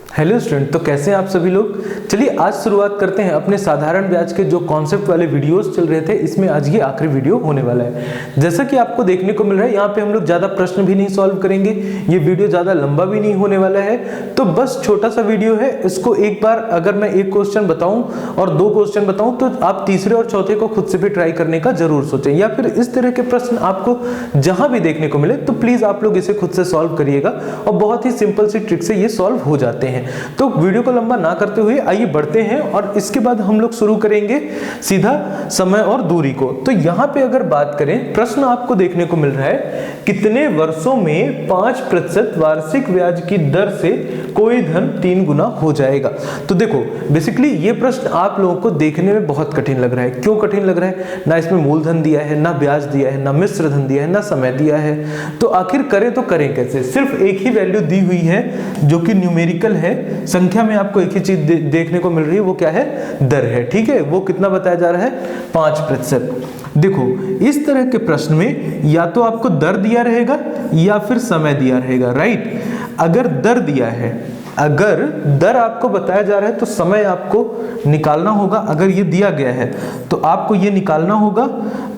Hello student, तो कैसे हैं आप सभी लोग। चलिए आज शुरुआत करते हैं अपने साधारण ब्याज के जो कॉन्सेप्ट वाले वीडियोस चल रहे थे, इसमें आज ये आखिरी वीडियो होने वाला है। जैसा कि आपको देखने को मिल रहा है, यहाँ पे हम लोग ज़्यादा प्रश्न भी नहीं सॉल्व करेंगे, ये वीडियो ज़्यादा लंबा भी नहीं होने वाला है, तो बस छोटा सा वीडियो है। इसको एक बार अगर मैं एक क्वेश्चन बताऊँ और दो क्वेश्चन बताऊँ तो आप तीसरे और चौथे को खुद से भी ट्राई करने का जरूर सोचें, या फिर इस तरह के प्रश्न आपको जहाँ भी देखने को मिले तो प्लीज़ आप लोग इसे खुद से सॉल्व करिएगा और बहुत ही सिंपल सी ट्रिक से ये सॉल्व हो जाते हैं। तो वीडियो को लंबा ना करते हुए आइए बढ़ते हैं और इसके बाद हम लोग शुरू करेंगे सीधा समय और दूरी को। तो यहाँ पे अगर बात करें, प्रश्न आपको देखने को मिल रहा है, कितने वर्षों में 5% वार्षिक ब्याज की दर से कोई धन 3 गुना हो जाएगा। तो देखो बेसिकली ये प्रश्न आप लोगों को देखने में बहुत कठिन लग रहा है। क्यों कठिन लग रहा है? ना इसमें मूलधन दिया है, ना ब्याज दिया है, ना मिश्र धन दिया है, ना समय दिया है, तो आखिर करें तो करें कैसे। सिर्फ एक ही वैल्यू दी हुई है जो कि न्यूमेरिकल है, संख्या में आपको एक ही चीज देखने को मिल रही है, वो क्या है? दर है। ठीक है, वो कितना बताया जा रहा है? 5%। देखो इस तरह के प्रश्न में या तो आपको दर दिया रहेगा या फिर समय दिया रहेगा, राइट। अगर दर दिया है, अगर दर आपको बताया जा रहा है तो समय आपको निकालना होगा। अगर ये दिया गया है तो आपको ये निकालना होगा,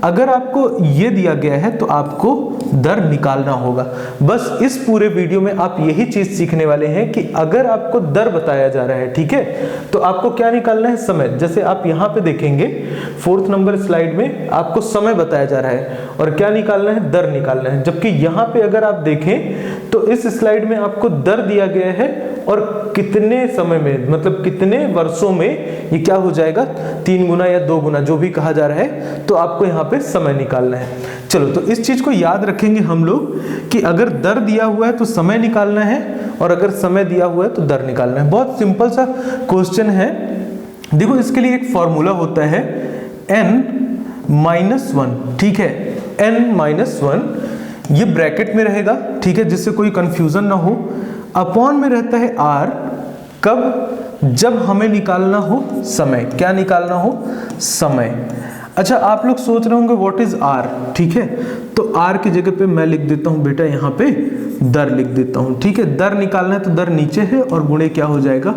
अगर आपको ये दिया गया है तो आपको दर निकालना होगा। बस इस पूरे वीडियो में आप यही चीज सीखने वाले हैं कि अगर आपको दर बताया जा रहा है, ठीक है, तो आपको क्या निकालना है? समय। जैसे आप यहाँ पे देखेंगे 4th नंबर स्लाइड में आपको समय बताया जा रहा है और क्या निकालना है? दर निकालना है। जबकि यहाँ पे अगर आप देखें तो इस स्लाइड में आपको दर दिया गया है और कितने समय में, मतलब कितने वर्षों में ये क्या हो जाएगा? 3 गुना या 2 गुना, जो भी कहा जा रहा है, तो आपको यहाँ पे समय निकालना है। चलो, तो इस चीज को याद रखेंगे हम लोग कि अगर दर दिया हुआ है तो समय निकालना है और अगर समय दिया हुआ है तो दर निकालना है। बहुत सिंपल सा क्वेश्चन है। देखो इसके लिए एक फॉर्मूला होता है n-1, ठीक है, n-1, ये ब्रैकेट में रहेगा, ठीक है, जिससे कोई कंफ्यूजन ना हो। अपॉन में रहता है r, कब? जब हमें निकालना हो समय। क्या निकालना हो? समय। अच्छा, आप लोग सोच रहे होंगे व्हाट इज r, ठीक है, तो r की जगह पे मैं लिख देता हूं बेटा, यहाँ पे दर लिख देता हूं, ठीक है। दर निकालना है तो दर नीचे है और गुणे क्या हो जाएगा?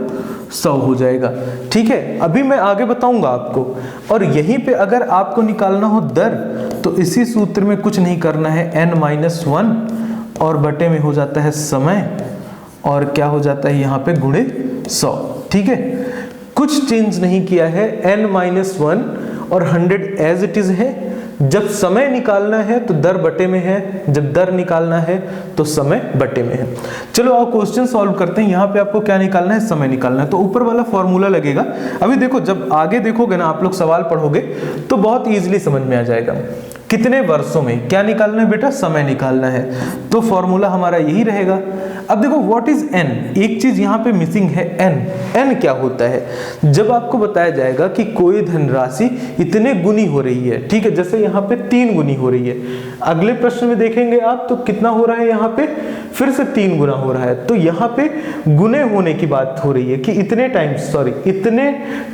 100 हो जाएगा, ठीक है। अभी मैं आगे बताऊंगा आपको। और यहीं पे अगर आपको निकालना हो दर तो इसी सूत्र में कुछ नहीं करना है, n-1 और बटे में हो जाता है समय और क्या हो जाता है यहाँ पे? गुणे 100, ठीक है। कुछ चेंज नहीं किया है, n-1 और 100 एज इट इज है। जब समय निकालना है तो दर बटे में है, जब दर निकालना है तो समय बटे में है। चलो आओ क्वेश्चन सॉल्व करते हैं। यहाँ पे आपको क्या निकालना है? समय निकालना है, तो ऊपर वाला फॉर्मूला लगेगा। अभी देखो, जब आगे देखोगे ना, आप लोग सवाल पढ़ोगे तो बहुत इजीली समझ में आ जाएगा। कितने वर्षों में क्या निकालना है बेटा? समय निकालना है, तो फॉर्मूला हमारा यही रहेगा। अब देखो व्हाट इज n, एक चीज यहाँ पे मिसिंग है, n क्या होता है? जब आपको बताया जाएगा कि कोई धनराशि इतने गुनी हो रही है, ठीक है, जैसे यहाँ पे 3 गुनी हो रही है, अगले प्रश्न में देखेंगे आप तो कितना हो रहा है? यहाँ पे फिर से 3 गुना हो रहा है। तो यहाँ पे गुने होने की बात हो रही है कि इतने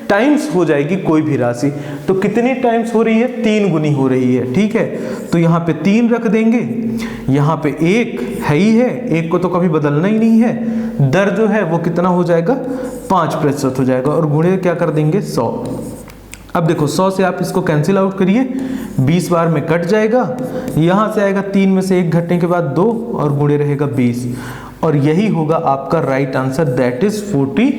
टाइम्स हो जाएगी कोई भी राशि। तो कितनी टाइम्स हो रही है? 3 गुनी हो रही है, ठीक है। तो यहाँ पे 3 रख देंगे, यहाँ पे 1 है ही है, 1 को तो कभी बदलना ही नहीं है। दर जो है वो कितना हो जाएगा? 5% हो जाएगा और गुणे क्या कर देंगे? 100। अब देखो 100 से आप इसको कैंसिल आउट करिए, 20 बार में कट जाएगा, यहां से आएगा 3 में से 1 घटने के बाद 2 और गुणे रहेगा 20, और यही होगा आपका right answer, that is 40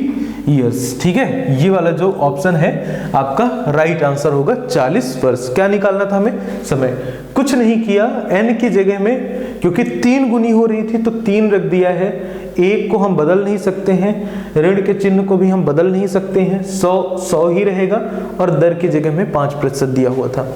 years, ठीक है। ये वाला जो ऑप्शन है आपका राइट आंसर होगा 40 वर्ष। क्या निकालना था हमें? समय। कुछ नहीं किया, n की जगह में क्योंकि 3 गुनी हो रही थी तो 3 रख दिया है। 1 को हम बदल नहीं सकते हैं, ऋण के चिन्ह को भी हम बदल नहीं सकते हैं, 100 ही रहेगा और दर की जगह में 5% दिया हुआ था।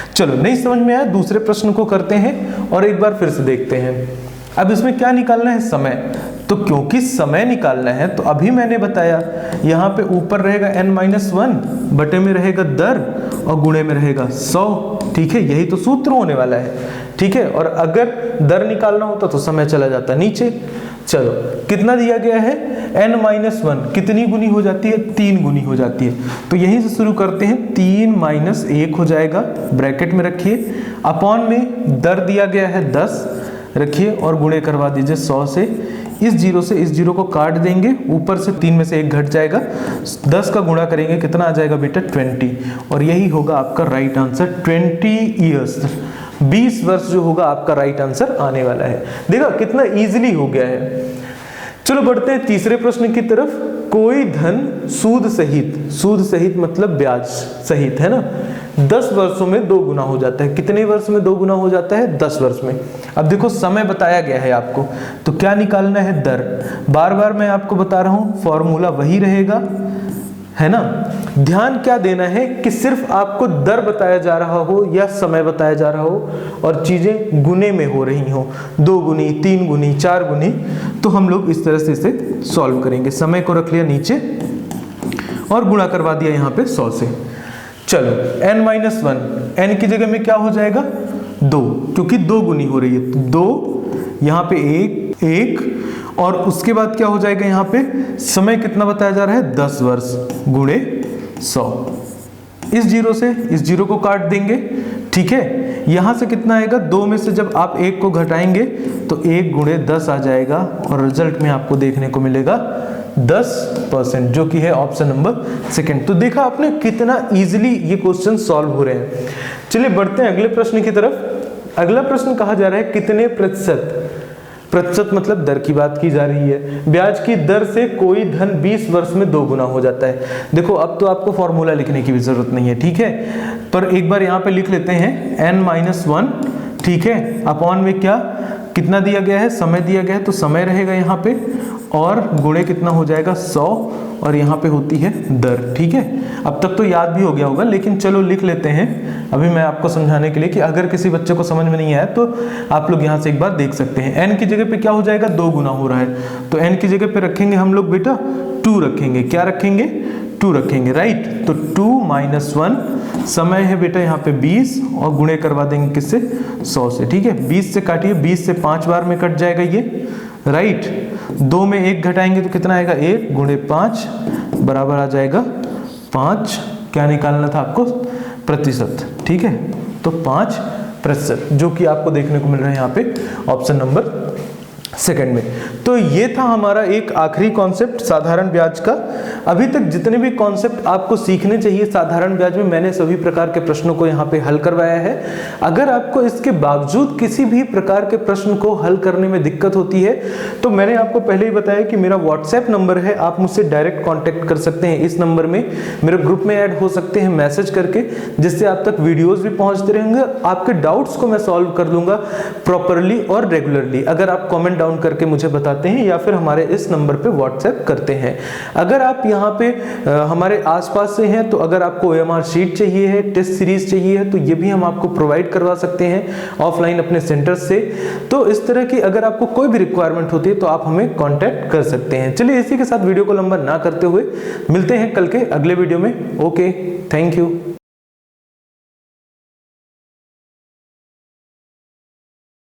चलो, नहीं समझ में आया, दूसरे प्रश्न को करते हैं और एक बार फिर से देखते हैं। अब इसमें क्या निकालना है? समय। तो क्योंकि समय निकालना है तो अभी मैंने बताया, यहाँ पे ऊपर रहेगा n-1, बटे में रहेगा दर और गुणे में रहेगा 100, ठीक है। यही तो सूत्र होने वाला है, ठीक है। और अगर दर निकालना होता तो समय चला जाता नीचे। चलो, कितना दिया गया है? n-1 कितनी गुनी हो जाती है? 3 गुनी हो जाती है। तो यहीं से शुरू करते हैं, 3 - 1 हो जाएगा, ब्रैकेट में रखिए, अपॉन में दर दिया गया है 10 रखिए और गुणे करवा दीजिए 100 से। इस जीरो से इस जीरो को काट देंगे, ऊपर से 3 में से 1 घट जाएगा, 10 का गुणा करेंगे कितना आ जाएगा बेटा 20, और यही होगा आपका राइट आंसर 20 ईयर्स, 20 वर्ष जो होगा आपका राइट आंसर आने वाला है। देखा कितना इजीली हो गया है। चलो बढ़ते हैं तीसरे प्रश्न की तरफ। कोई धन सूद सहित मतलब ब्याज सहित है ना, 10 वर्षों में 2 गुना हो जाता है। कितने वर्ष में 2 गुना हो जाता है? 10 वर्ष में। अब देखो समय बताया गया है आपको, तो क्या निकालना है? दर। बार बार मैं आपको बता रहा हूं फॉर्मूला वही रहेगा, है ना। ध्यान क्या देना है कि सिर्फ आपको दर बताया जा रहा हो या समय बताया जा रहा हो और चीजें गुने में हो रही हो, 2 गुनी, 3 गुनी, 4 गुनी, तो हम लोग इस तरह से इसे सॉल्व करेंगे। समय को रख लिया नीचे और गुणा करवा दिया यहाँ पे 100 से। चलो n-1, n की जगह में क्या हो जाएगा? 2, क्योंकि 2 गुनी हो रही है, तो 2 यहाँ पे 1 और उसके बाद क्या हो जाएगा? यहाँ पे समय कितना बताया जा रहा है? 10 वर्ष गुणे 100। इस जीरो से इस जीरो को काट देंगे, ठीक है। यहां से कितना आएगा? 2 में से जब आप 1 को घटाएंगे तो 1 गुणे 10 आ जाएगा और रिजल्ट में आपको देखने को मिलेगा 10%, जो कि है ऑप्शन नंबर सेकंड। तो देखा आपने कितना इजीली ये क्वेश्चन सॉल्व हो रहे हैं। चलिए बढ़ते हैं अगले प्रश्न की तरफ। अगला प्रश्न कहा जा रहा है कितने प्रतिशत मतलब दर की बात की जा रही है। ब्याज की दर से कोई धन 20 वर्ष में 2 गुना हो जाता है। देखो अब तो आपको फॉर्मूला लिखने की भी जरूरत नहीं है, ठीक है, पर एक बार यहाँ पे लिख लेते हैं n-1, ठीक है, अपॉन में क्या कितना दिया गया है? समय दिया गया है, तो समय रहेगा यहाँ पे और गुणे कितना हो जाएगा? 100 और यहाँ पे होती है दर, ठीक है। अब तक तो याद भी हो गया होगा, लेकिन चलो लिख लेते हैं अभी मैं आपको समझाने के लिए कि अगर किसी बच्चे को समझ में नहीं आया तो आप लोग यहाँ से एक बार देख सकते हैं। n की जगह पे क्या हो जाएगा? 2 गुना हो रहा है, तो n की जगह पे रखेंगे हम लोग बेटा 2 रखेंगे। क्या रखेंगे? 2 रखेंगे, राइट। तो 2 - 1, समय है बेटा यहाँ पे 20 और गुणे करवा देंगे किससे? 100 से, ठीक है। 20 से काटिए, 20 से 5 बार में कट जाएगा ये, राइट। 2 में 1 घटाएंगे तो कितना आएगा? 1 गुणे 5 बराबर आ जाएगा 5। क्या निकालना था आपको? प्रतिशत, ठीक है। तो 5%, जो कि आपको देखने को मिल रहा है यहाँ पे ऑप्शन नंबर सेकंड में। तो ये था हमारा एक आखिरी कॉन्सेप्ट साधारण ब्याज का। अभी तक जितने भी कॉन्सेप्ट आपको सीखने चाहिए साधारण ब्याज में, मैंने सभी प्रकार के प्रश्नों को यहाँ पे हल करवाया है। अगर आपको इसके बावजूद किसी भी प्रकार के प्रश्न को हल करने में दिक्कत होती है तो मैंने आपको पहले ही बताया कि मेरा व्हाट्सएप नंबर है, आप मुझसे डायरेक्ट कॉन्टेक्ट कर सकते हैं। इस नंबर में मेरे ग्रुप में ऐड हो सकते हैं मैसेज करके, जिससे आप तक वीडियोज भी पहुंचते रहेंगे। आपके डाउट्स को मैं सॉल्व कर दूंगा प्रॉपरली और रेगुलरली, अगर आप कॉमेंट डाउन करके मुझे बताते हैं या फिर हमारे इस नंबर पे व्हाट्सएप करते हैं। अगर आप यहाँ पे हमारे आसपास से हैं तो अगर आपको OMR शीट चाहिए है, टेस्ट सीरीज चाहिए है, तो ये भी हम आपको प्रोवाइड करवा सकते हैं ऑफलाइन अपने सेंटर से। तो इस तरह की अगर आपको कोई भी रिक्वायरमेंट होती है तो आप हमें कॉन्टेक्ट कर सकते हैं। चलिए इसी के साथ वीडियो को लंबा ना करते हुए मिलते हैं कल के अगले वीडियो में। Okay, thank you.